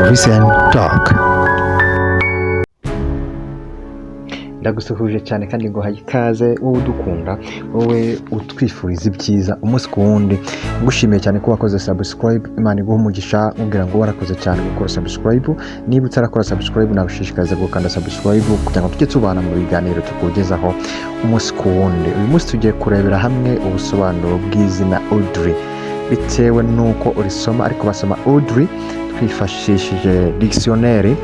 Recent Talk. Ndagusuhuje cyane kandi nguhaye ikaze wowe udukunda, wowe utwifuriza ibyiza umunsi ku wundi. Ngushimiye cyane ko wakoze subscribe. Imana iguhe umugisha, ubwira ngo warakoze cyane gukora subscribe. Niba utarakora subscribe nagushishikariza gukanda subscribe kugira ngo tujye tubana mu biganiro tukugezaho umunsi ku wundi. Uyu munsi tugiye kurebera hamwe ubusobanuro bw'izina Audrey bitewe nuko urisoma, ariko basoma Audrey twifashishije dictionnaire.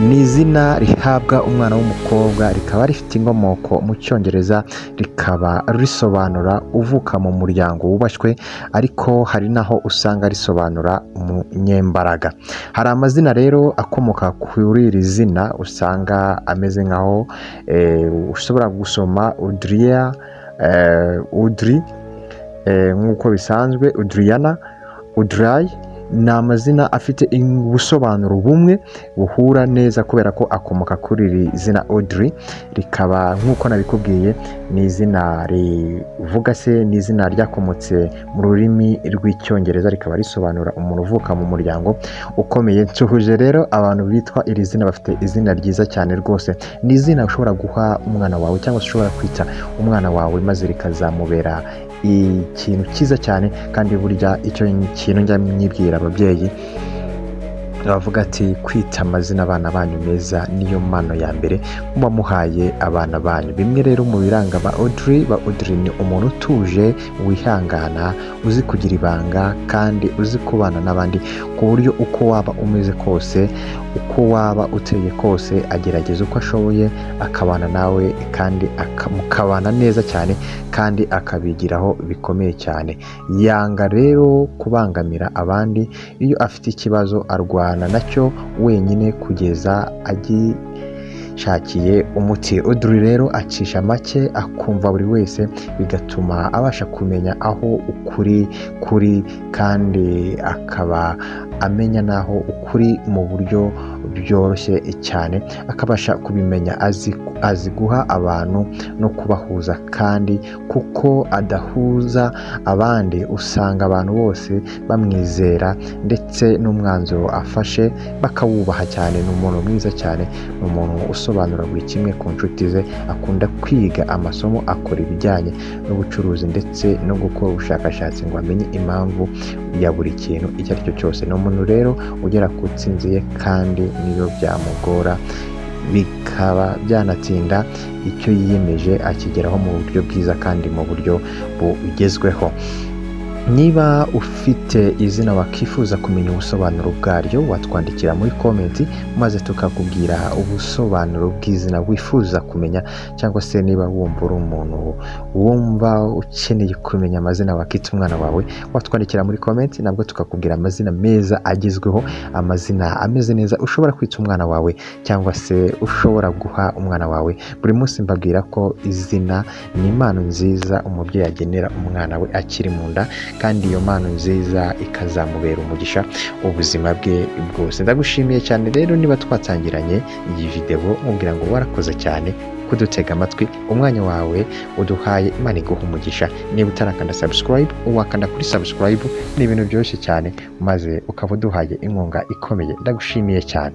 Ni izina rihabwa umwana w'umukobwa, rikaba rifite inkomoko mu cyongereza, rikaba risobanura uvuka mu muryango wubashywe, ariko hari naho usanga risobanura umunyembaraga. Hari amazina rero akomoka kuri iri zina usanga ameze nkaho ushobora gusoma Audria, Audrey, nk'uko bisanzwe Audriana, Audrey. Ni amazina afite ubusobanuro bumwe buhura neza kubera ko akomoka kuri iri zina Audrey. Rikaba nk'uko nabikubwiye ni izina rivuga se, ni izina ryakomotse mu rurimi rw'icyongereza, rikaba risobanura umuntu uvuka mu muryango ukomeye. Nsuhuje rero abantu bitwa iri zina, bafite izina ryiza cyane rwose. Ni izina ushobora guha umwana wawe cyangwa se ushobora kwita umwana wawe maze rikazamubera ikintu cyiza cyane. Kandi burya icyo kintu njya nyibwira ababyeyi, bavuga ati kwita amazina abana banyu meza niyo mpano ya mbere muba muhaye abana banyu. Bimwe rero mu biranga ba Audrey, ni umuntu utuje, wihangana, uzi kugira ibanga kandi uzi kubana n'abandi, ku buryo uko waba umeze kose, uko waba uteye kose, agerageza uko ashoboye akabana nawe kandi mukabana neza cyane kandi akabigiraho bikomeye cyane. Yanga rero kubangamira abandi. Iyo afite ikibazo arwana nacyo wenyine kugeza agishakiye umuti. Audrey rero acisha make, akumva buri wese, bigatuma abasha kumenya aho ukuri kuri, kandi akaba amenya naho ukuri mu buryo byoroshye cyane, akabasha kubimenya. Azi guha abantu no kubahuza, kandi kuko adahuza abandi usanga abantu bose bamwizera ndetse n'umwanzuro afashe bakawubaha cyane. Ni umuntu mwiza cyane, ni umuntu usobanura buri kimwe ku nshuti ze, akunda kwiga amasomo, akora ibijyanye n'ubucuruzi ndetse no gukora ubushakashatsi ngo amenye impamvu ya buri kintu icyo ari cyo cyose. Ni umuntu rero ugera ku ntsinzi ye, kandi niyo byamugora bikaba byanatinda, icyo yiyemeje akigeraho mu buryo bwiza kandi mu buryo bugezweho. Niba ufite izina wakifuza kumenya ubusobanuro bwaryo, watwandikira muri komenti maze tukakubwira ubusobanuro bw'izina wifuza kumenya. Cyangwa se niba wumva uri umuntu wumva ukeneye kumenya amazina wakita umwana wawe, watwandikira muri komenti nabwo tukakubwira amazina meza agezweho, amazina ameze neza ushobora kwita umwana wawe cyangwa se ushobora guha umwana wawe. Buri munsi mbabwira ko izina ni impano nziza umubyeyi agenera umwana we akiri mu nda, kandi iyo mpano nziza ikazamubera umugisha ubuzima bwe bwose. Ndagushimiye cyane rero niba twatangiranye iyi video, nkubwira ngo warakoze cyane kudutega amatwi. Umwanya wawe uduhaye, Imana iguhe umugisha. Niba utarakanda subscribe, wakanda kuri subscribe. Ni ibintu byoroshye cyane, maze ukaba uduhaye inkunga ikomeye. Ndagushimiye cyane.